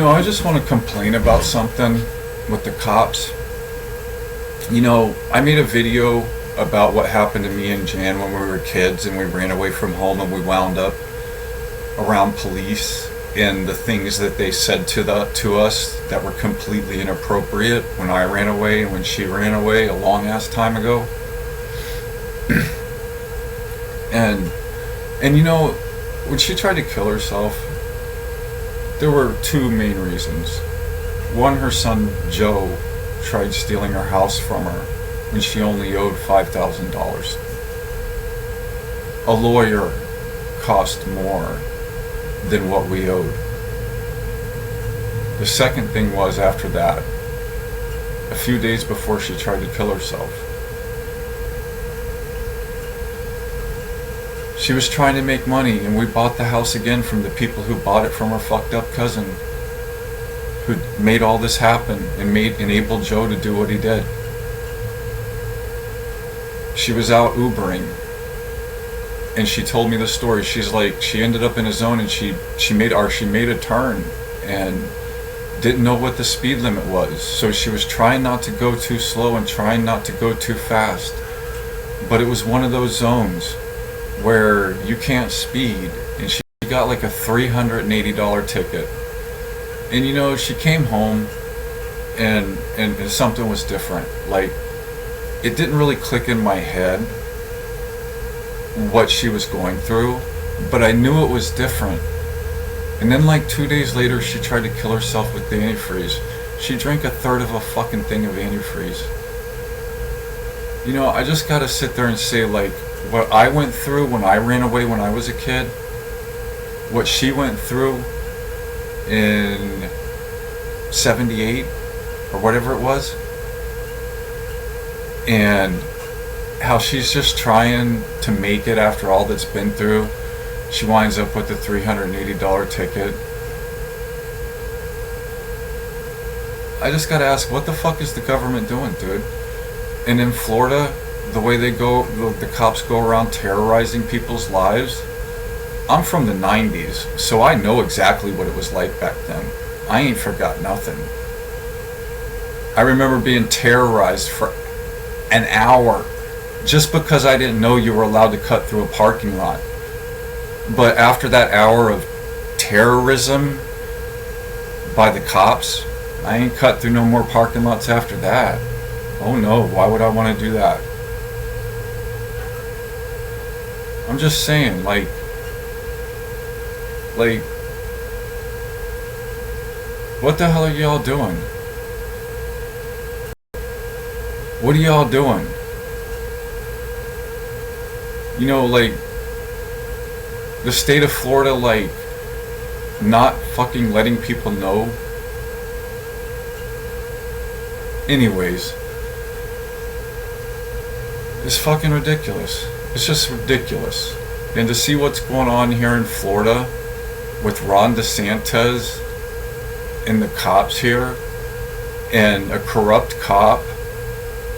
I just want to complain about something with the cops. I made a video about what happened to me and Jan when we were kids and we ran away from home and we wound up around police and the things that they said to us that were completely inappropriate when I ran away and when she ran away a long ass time ago. and when she tried to kill herself, there were two main reasons. One, her son Joe tried stealing her house from her when she only owed $5,000. A lawyer cost more than what we owed. The second thing was, after that, a few days before she tried to kill herself, she was trying to make money, and we bought the house again from the people who bought it from her fucked up cousin, who made all this happen and enabled Joe to do what he did. She was out Ubering, and she told me the story. She's like, she ended up in a zone, and she made a turn and didn't know what the speed limit was, so she was trying not to go too slow and trying not to go too fast, but it was one of those zones where you can't speed, and she got like a $380 ticket. And she came home and something was different. Like, it didn't really click in my head what she was going through, but I knew it was different. And then like 2 days later, she tried to kill herself with the antifreeze. She drank a third of a fucking thing of antifreeze. I just gotta sit there and say, like, what I went through when I ran away when I was a kid, what she went through in 78 or whatever it was, and how she's just trying to make it after all that's been through. She winds up with a $380 ticket. I just gotta ask, what the fuck is the government doing, dude? And in Florida, the way the cops go around terrorizing people's lives. I'm from the 90s, so I know exactly what it was like back then. I ain't forgot nothing. I remember being terrorized for an hour just because I didn't know you were allowed to cut through a parking lot. But after that hour of terrorism by the cops, I ain't cut through no more parking lots after that. Oh no, why would I want to do that? I'm just saying, like, what the hell are y'all doing? What are y'all doing? Like, the state of Florida, like, not fucking letting people know. Anyways, it's fucking ridiculous. It's just ridiculous. And to see what's going on here in Florida with Ron DeSantis and the cops here, and a corrupt cop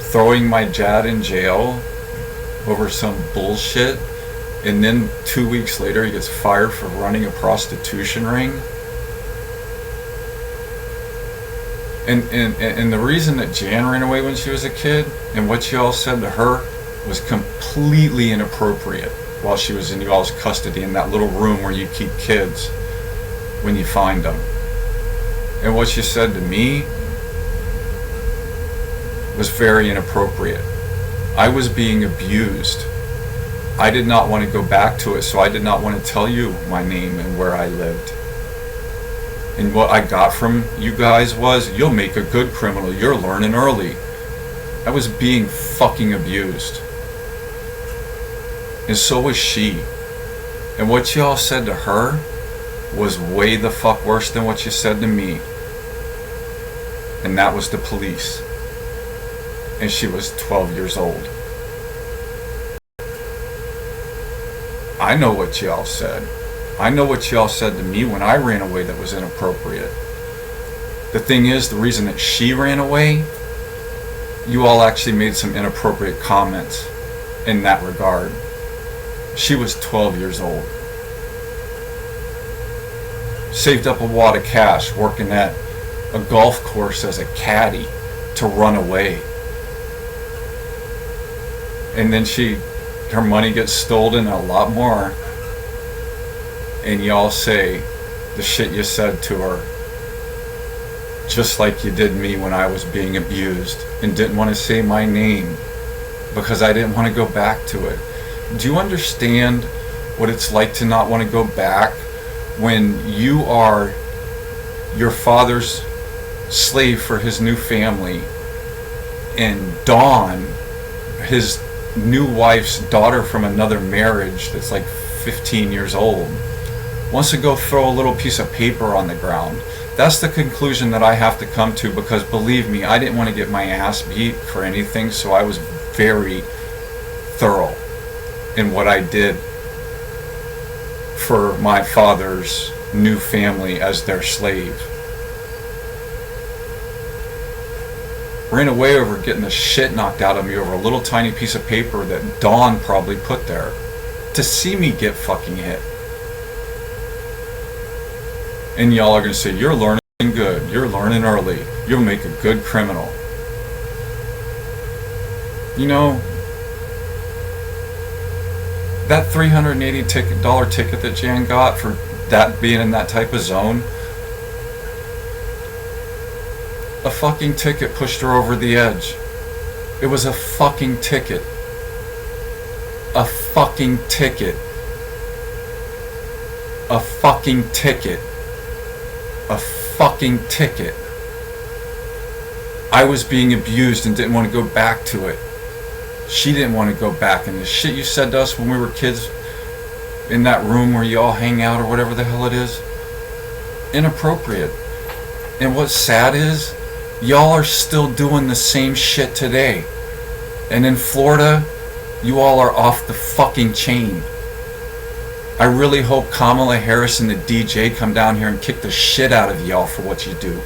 throwing my dad in jail over some bullshit, and then 2 weeks later he gets fired for running a prostitution ring. And the reason that Jan ran away when she was a kid, and what you all said to her, was completely inappropriate while she was in y'all's custody in that little room where you keep kids when you find them. And what she said to me was very inappropriate. I was being abused. I did not want to go back to it, so I did not want to tell you my name and where I lived. And what I got from you guys was, you'll make a good criminal, you're learning early. I was being fucking abused. And so was she. And what y'all said to her was way the fuck worse than what you said to me. And that was the police. And she was 12 years old. I know what y'all said. I know what y'all said to me when I ran away that was inappropriate. The thing is, the reason that she ran away, you all actually made some inappropriate comments in that regard. She was 12 years old. saved up a wad of cash working at a golf course as a caddy to run away. And then her money gets stolen, a lot more. And y'all say the shit you said to her, just like you did me when I was being abused and didn't want to say my name because I didn't want to go back to it. Do you understand what it's like to not want to go back when you are your father's slave for his new family, and Dawn, his new wife's daughter from another marriage that's like 15 years old, wants to go throw a little piece of paper on the ground? That's the conclusion that I have to come to, because believe me, I didn't want to get my ass beat for anything, so I was very thorough in what I did for my father's new family as their slave. Ran away over getting the shit knocked out of me over a little tiny piece of paper that Dawn probably put there to see me get fucking hit. And y'all are going to say, you're learning good, you're learning early, you'll make a good criminal. You know, that $380 ticket that Jan got for that being in that type of zone, a fucking ticket pushed her over the edge. It was a fucking ticket. A fucking ticket. A fucking ticket. A fucking ticket. I was being abused and didn't want to go back to it. She didn't want to go back. And the shit you said to us when we were kids in that room where you all hang out or whatever the hell it is, inappropriate. And what's sad is, y'all are still doing the same shit today. And in Florida, you all are off the fucking chain. I really hope Kamala Harris and the DJ come down here and kick the shit out of y'all for what you do.